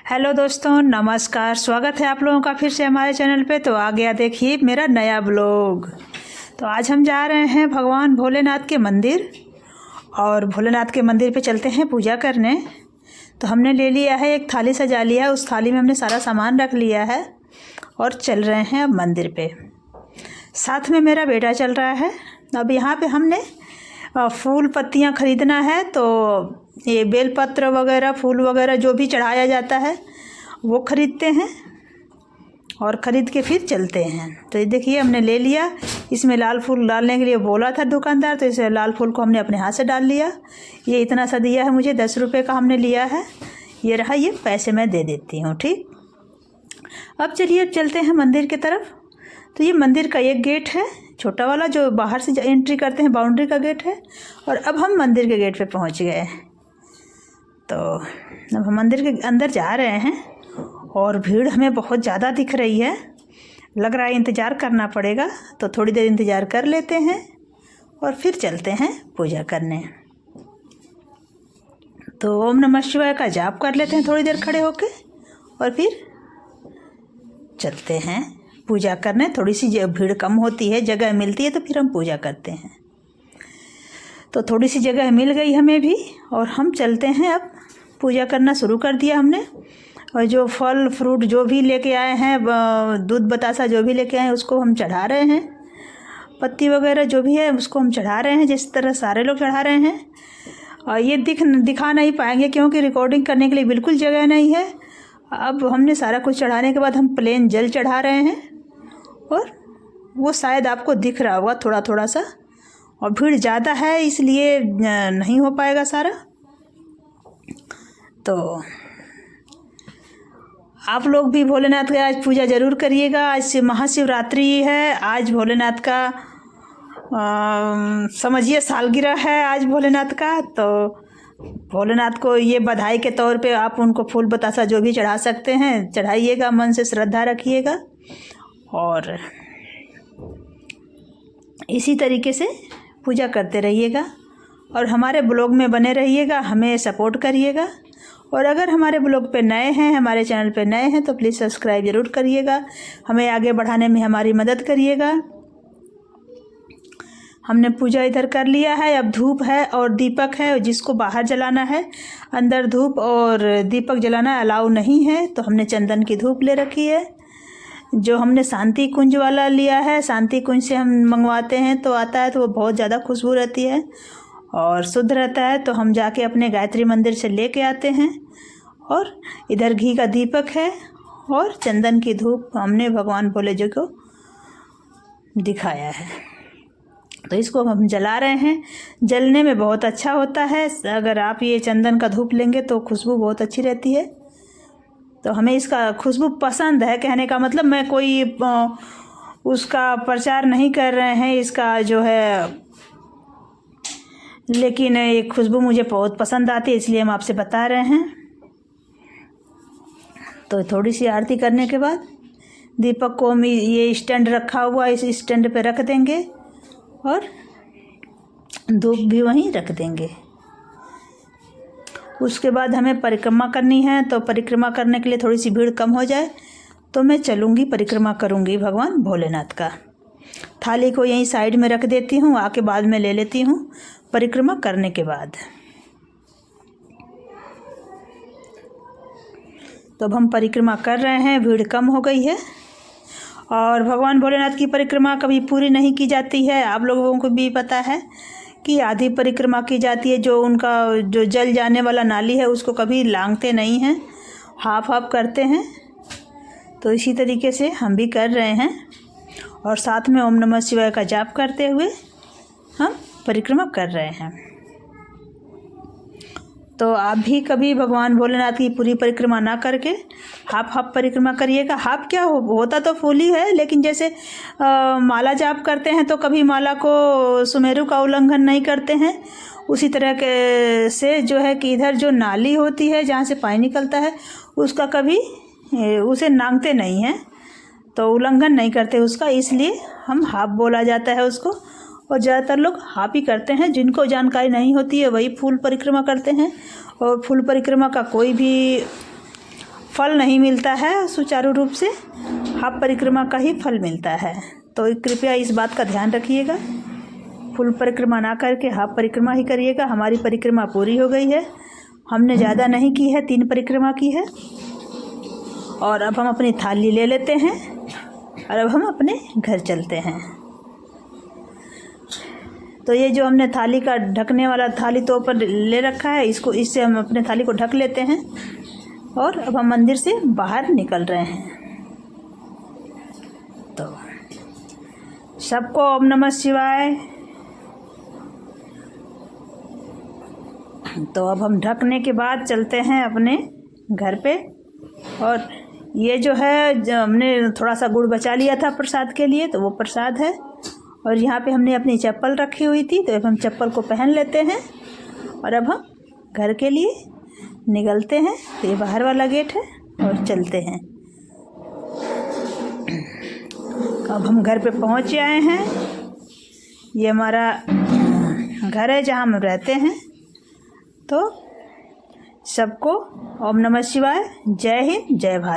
Hello दोस्तों, नमस्कार। स्वागत है आप लोगों का फिर से हमारे चैनल पे। तो आ गया देखिए मेरा नया ब्लॉग। तो आज हम जा रहे हैं भगवान भोलेनाथ के मंदिर, और भोलेनाथ के मंदिर पे चलते हैं पूजा करने। तो हमने ले लिया है, एक थाली सजा लिया है, उस थाली में हमने सारा सामान रख लिया है और चल रहे हैं अब मंदिर पे। साथ में मेरा बेटा चल रहा है। अब यहाँ पे हमने फूल पत्तियाँ ख़रीदना है, तो ये बेलपत्र वगैरह, फूल वगैरह जो भी चढ़ाया जाता है वो ख़रीदते हैं और ख़रीद के फिर चलते हैं। तो ये देखिए हमने ले लिया। इसमें लाल फूल डालने के लिए बोला था दुकानदार, तो इस लाल फूल को हमने अपने हाथ से डाल लिया। ये इतना सा दिया है मुझे, 10 रुपये का हमने लिया है। ये रहा, ये पैसे मैं दे देती हूँ, ठीक। अब चलिए, अब चलते हैं मंदिर की तरफ। तो ये मंदिर का एक गेट है, छोटा वाला, जो बाहर से एंट्री करते हैं, बाउंड्री का गेट है। और अब हम मंदिर के गेट पे पहुंच गए। तो अब हम मंदिर के अंदर जा रहे हैं और भीड़ हमें बहुत ज़्यादा दिख रही है। लग रहा है इंतज़ार करना पड़ेगा, तो थोड़ी देर इंतज़ार कर लेते हैं और फिर चलते हैं पूजा करने। तो ओम नमः शिवाय का जाप कर लेते हैं थोड़ी देर खड़े होके, और फिर चलते हैं पूजा करने। थोड़ी सी भीड़ कम होती है, जगह मिलती है, तो फिर हम पूजा करते हैं। तो थोड़ी सी जगह मिल गई हमें भी, और हम चलते हैं। अब पूजा करना शुरू कर दिया हमने। और जो फल फ्रूट जो भी लेके आए हैं, दूध बतासा जो भी लेके आए हैं, उसको हम चढ़ा रहे हैं। पत्ती वगैरह जो भी है उसको हम चढ़ा रहे हैं, जिस तरह सारे लोग चढ़ा रहे हैं। और ये दिखा नहीं पाएंगे क्योंकि रिकॉर्डिंग करने के लिए बिल्कुल जगह नहीं है। अब हमने सारा कुछ चढ़ाने के बाद हम प्लेन जल चढ़ा रहे हैं, और वो शायद आपको दिख रहा होगा थोड़ा थोड़ा सा। और भीड़ ज़्यादा है इसलिए नहीं हो पाएगा सारा। तो आप लोग भी भोलेनाथ की आज पूजा ज़रूर करिएगा। आज महाशिवरात्रि है, आज भोलेनाथ का समझिए सालगिरह है आज भोलेनाथ का। तो भोलेनाथ को ये बधाई के तौर पे आप उनको फूल बतासा जो भी चढ़ा सकते हैं चढ़ाइएगा, मन से श्रद्धा रखिएगा। और इसी तरीके से पूजा करते रहिएगा और हमारे ब्लॉग में बने रहिएगा, हमें सपोर्ट करिएगा। और अगर हमारे ब्लॉग पे नए हैं, हमारे चैनल पे नए हैं, तो प्लीज़ सब्सक्राइब ज़रूर करिएगा, हमें आगे बढ़ाने में हमारी मदद करिएगा। हमने पूजा इधर कर लिया है। अब धूप है और दीपक है, जिसको बाहर जलाना है। अंदर धूप और दीपक जलाना अलाउ नहीं है, तो हमने चंदन की धूप ले रखी है। जो हमने शांति कुंज वाला लिया है, शांति कुंज से हम मंगवाते हैं, तो आता है तो वो बहुत ज़्यादा खुशबू रहती है और शुद्ध रहता है। तो हम जाके अपने गायत्री मंदिर से लेके आते हैं। और इधर घी का दीपक है और चंदन की धूप हमने भगवान भोले जी को दिखाया है, तो इसको हम जला रहे हैं। जलने में बहुत अच्छा होता है। अगर आप ये चंदन का धूप लेंगे तो खुशबू बहुत अच्छी रहती है। तो हमें इसका खुशबू पसंद है, कहने का मतलब मैं कोई उसका प्रचार नहीं कर रहे हैं इसका जो है, लेकिन ये खुशबू मुझे बहुत पसंद आती है, इसलिए हम आपसे बता रहे हैं। तो थोड़ी सी आरती करने के बाद दीपक को हम ये स्टैंड रखा हुआ, इस स्टैंड पे रख देंगे और धूप भी वहीं रख देंगे। उसके बाद हमें परिक्रमा करनी है। तो परिक्रमा करने के लिए थोड़ी सी भीड़ कम हो जाए तो मैं चलूँगी, परिक्रमा करूँगी भगवान भोलेनाथ का। थाली को यहीं साइड में रख देती हूँ, आके बाद में ले लेती हूँ परिक्रमा करने के बाद। तो अब हम परिक्रमा कर रहे हैं, भीड़ कम हो गई है। और भगवान भोलेनाथ की परिक्रमा कभी पूरी नहीं की जाती है, आप लोगों को भी पता है कि आधी परिक्रमा की जाती है। जो उनका जो जल जाने वाला नाली है उसको कभी लांघते नहीं हैं, हाफ हाफ करते हैं। तो इसी तरीके से हम भी कर रहे हैं, और साथ में ओम नमः शिवाय का जाप करते हुए हम परिक्रमा कर रहे हैं। तो आप भी कभी भगवान भोलेनाथ की पूरी परिक्रमा ना करके हाफ हाफ परिक्रमा करिएगा। हाफ क्या होता तो फुल ही है, लेकिन जैसे माला जाप करते हैं तो कभी माला को सुमेरु का उल्लंघन नहीं करते हैं, उसी तरह के से जो है कि इधर जो नाली होती है जहाँ से पानी निकलता है उसका कभी उसे नांगते नहीं हैं, तो उल्लंघन नहीं करते उसका, इसलिए हम हाफ बोला जाता है उसको। और ज़्यादातर लोग हाफ ही करते हैं, जिनको जानकारी नहीं होती है वही फूल परिक्रमा करते हैं। और फूल परिक्रमा का कोई भी फल नहीं मिलता है सुचारू रूप से, हाफ परिक्रमा का ही फल मिलता है। तो कृपया इस बात का ध्यान रखिएगा, फुल परिक्रमा ना करके हाफ परिक्रमा ही करिएगा। हमारी परिक्रमा पूरी हो गई है, हमने ज़्यादा नहीं की है, 3 परिक्रमा की है। और अब हम अपनी थाली ले लेते हैं और अब हम अपने घर चलते हैं। तो ये जो हमने थाली का ढकने वाला थाली तो ऊपर ले रखा है, इससे हम अपने थाली को ढक लेते हैं और अब हम मंदिर से बाहर निकल रहे हैं। तो सबको ओम नमः शिवाय। तो अब हम ढकने के बाद चलते हैं अपने घर पे। और ये जो है, जो हमने थोड़ा सा गुड़ बचा लिया था प्रसाद के लिए, तो वो प्रसाद है। और यहाँ पे हमने अपनी चप्पल रखी हुई थी, तो अब हम चप्पल को पहन लेते हैं और अब हम घर के लिए निकलते हैं। तो ये बाहर वाला गेट है और चलते हैं। अब हम घर पे पहुँच आए हैं। ये हमारा घर है जहाँ हम रहते हैं। तो सबको ओम नमः शिवाय। जय हिंद, जय भारत।